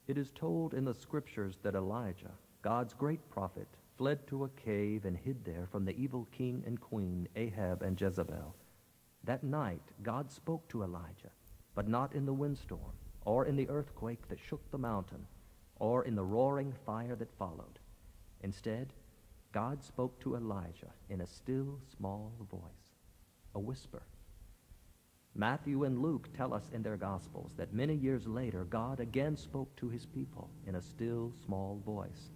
It is told in the scriptures that Elijah, God's great prophet, fled to a cave and hid there from the evil king and queen Ahab and Jezebel. That night God spoke to Elijah, but not in the windstorm, or in the earthquake that shook the mountain, or in the roaring fire that followed. Instead, God spoke to Elijah in a still, small voice, a whisper. Matthew and Luke tell us in their Gospels that many years later God again spoke to his people in a still, small voice,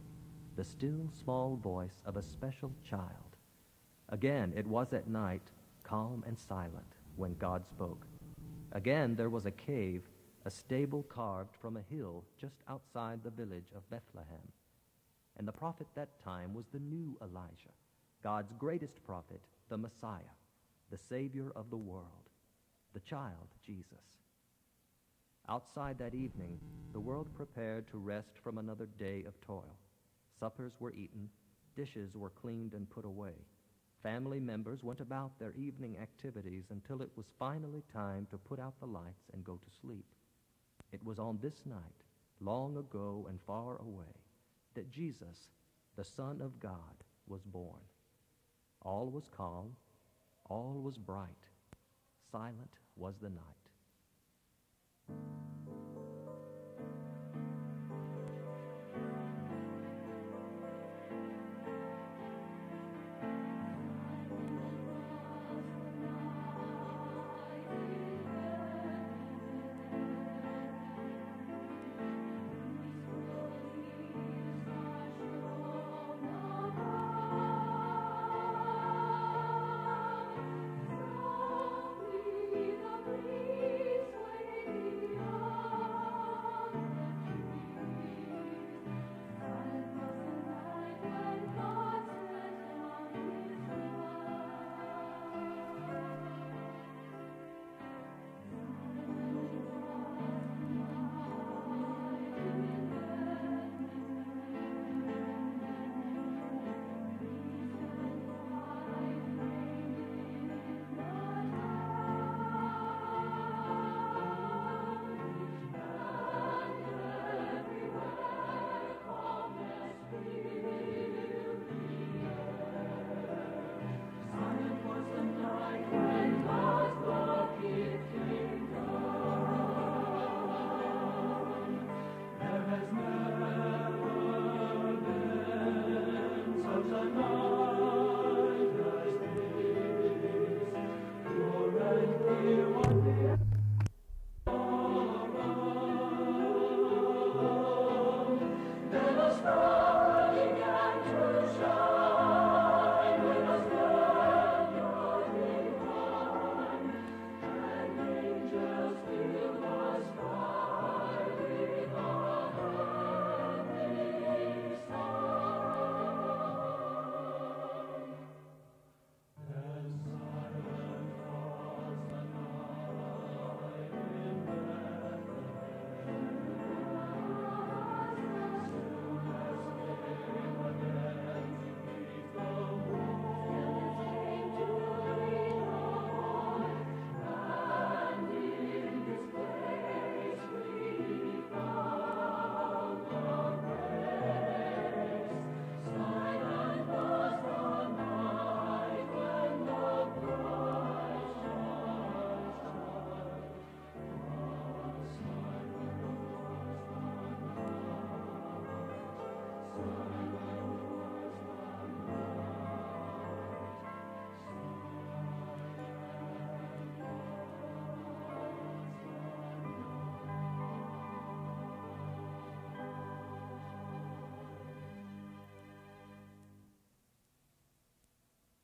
the still, small voice of a special child. Again, it was at night, calm and silent, when God spoke. Again, there was a cave, a stable carved from a hill just outside the village of Bethlehem. And the prophet that time was the new Elijah, God's greatest prophet, the Messiah, the Savior of the world, the child Jesus. Outside that evening, the world prepared to rest from another day of toil. Suppers were eaten, dishes were cleaned and put away. Family members went about their evening activities until it was finally time to put out the lights and go to sleep. It was on this night, long ago and far away, that Jesus, the Son of God, was born. All was calm, all was bright, silent was the night.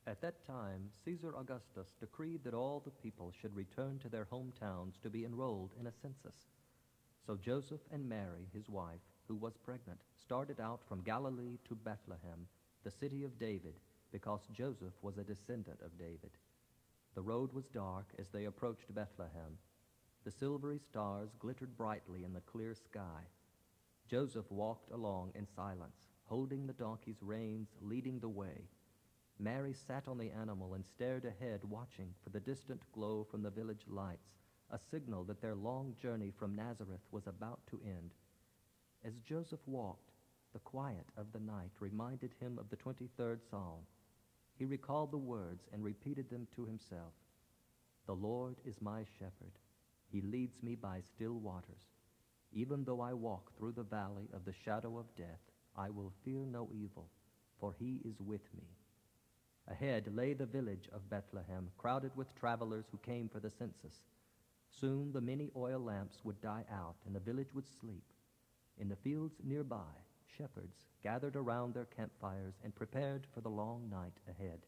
At that time, Caesar Augustus decreed that all the people should return to their hometowns to be enrolled in a census. So Joseph and Mary, his wife, who was pregnant, started out from Galilee to Bethlehem, the city of David, because Joseph was a descendant of David. The road was dark as they approached Bethlehem. The silvery stars glittered brightly in the clear sky. Joseph walked along in silence, holding the donkey's reins, leading the way. Mary sat on the animal and stared ahead, watching for the distant glow from the village lights, a signal that their long journey from Nazareth was about to end. As Joseph walked, the quiet of the night reminded him of the 23rd Psalm. He recalled the words and repeated them to himself. The Lord is my shepherd. He leads me by still waters. Even though I walk through the valley of the shadow of death, I will fear no evil, for he is with me. Ahead lay the village of Bethlehem, crowded with travelers who came for the census. Soon the many oil lamps would die out, and the village would sleep. In the fields nearby, shepherds gathered around their campfires and prepared for the long night ahead.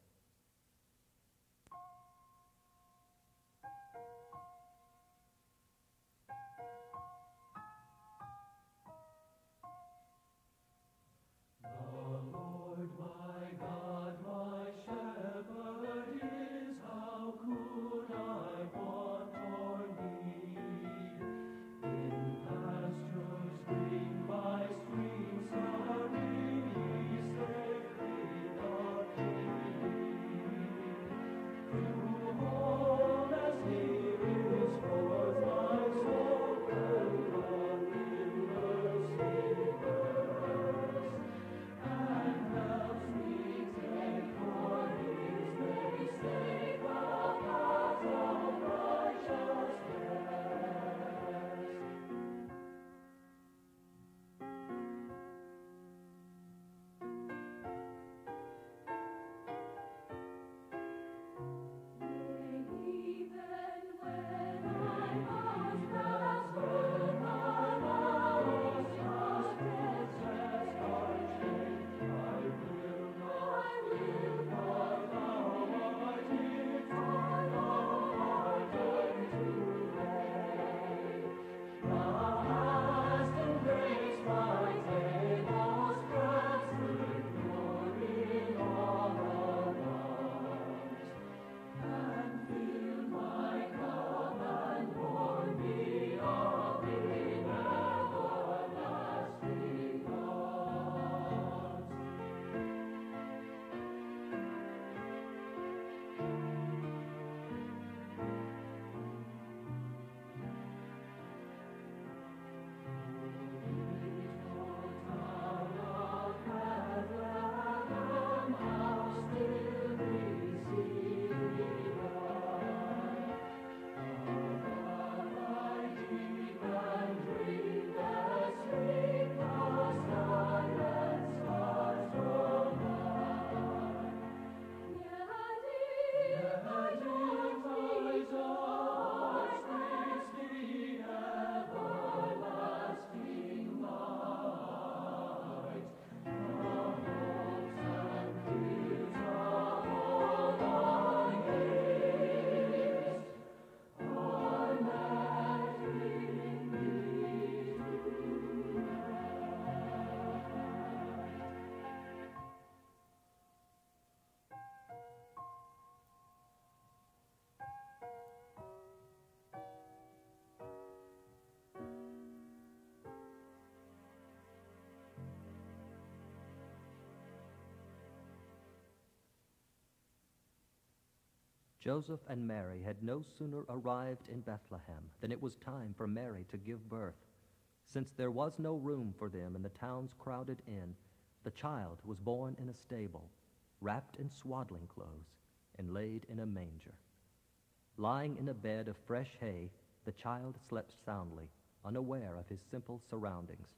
Joseph and Mary had no sooner arrived in Bethlehem than it was time for Mary to give birth. Since there was no room for them in the town's crowded inn, the child was born in a stable, wrapped in swaddling clothes, and laid in a manger. Lying in a bed of fresh hay, the child slept soundly, unaware of his simple surroundings.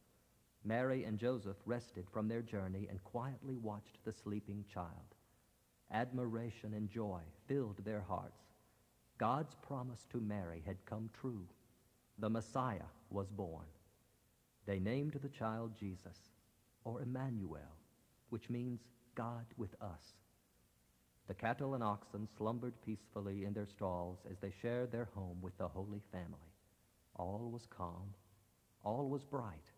Mary and Joseph rested from their journey and quietly watched the sleeping child. Admiration and joy filled their hearts. God's promise to Mary had come true. The Messiah was born. They named the child Jesus, or Emmanuel, which means God with us. The cattle and oxen slumbered peacefully in their stalls as they shared their home with the Holy Family. All was calm, all was bright,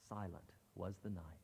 silent was the night.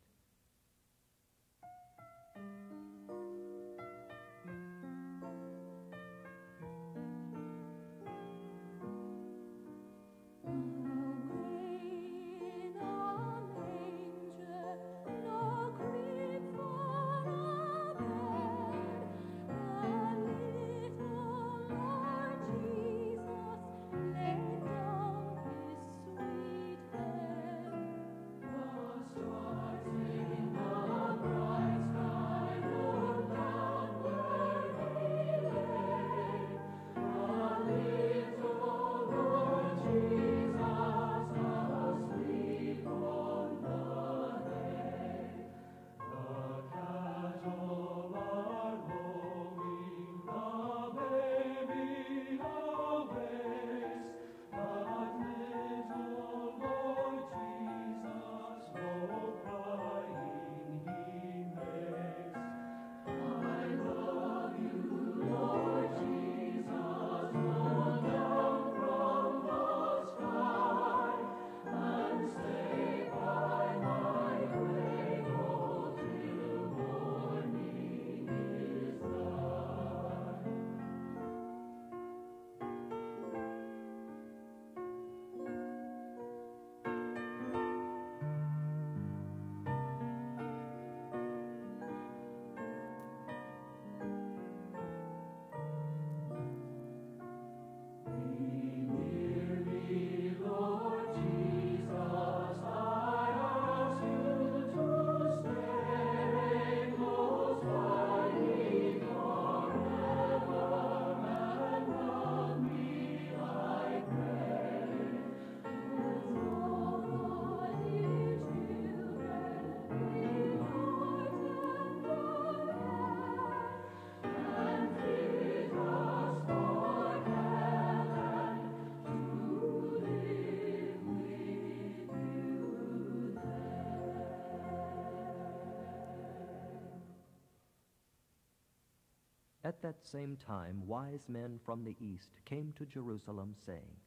At that same time, wise men from the east came to Jerusalem, saying,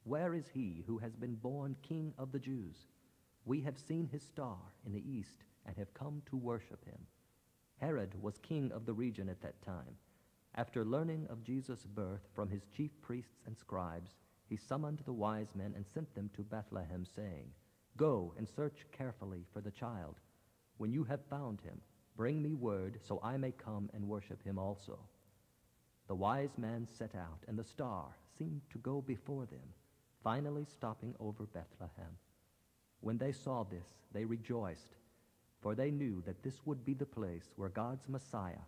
"Where is he who has been born King of the Jews? We have seen his star in the east and have come to worship him." Herod was king of the region at that time. After learning of Jesus' birth from his chief priests and scribes, he summoned the wise men and sent them to Bethlehem, saying, "Go and search carefully for the child. When you have found him, bring me word so I may come and worship him also." The wise men set out, and the star seemed to go before them, finally stopping over Bethlehem. When they saw this, they rejoiced, for they knew that this would be the place where God's Messiah,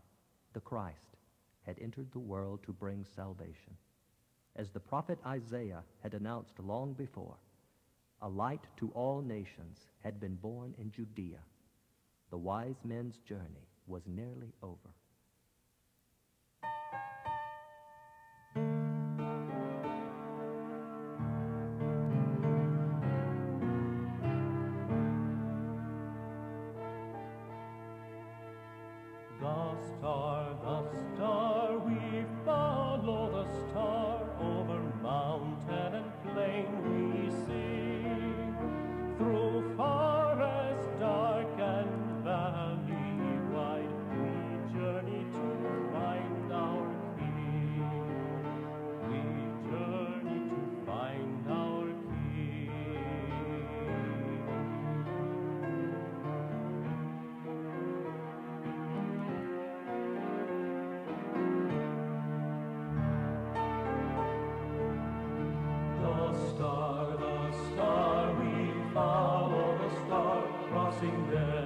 the Christ, had entered the world to bring salvation. As the prophet Isaiah had announced long before, a light to all nations had been born in Judea. The wise men's journey was nearly over. The star, we follow the star, over mountain and plain we see, through forest dark and valley wide, we journey to find our King. We journey to find our King. The star, we follow the star, crossing there.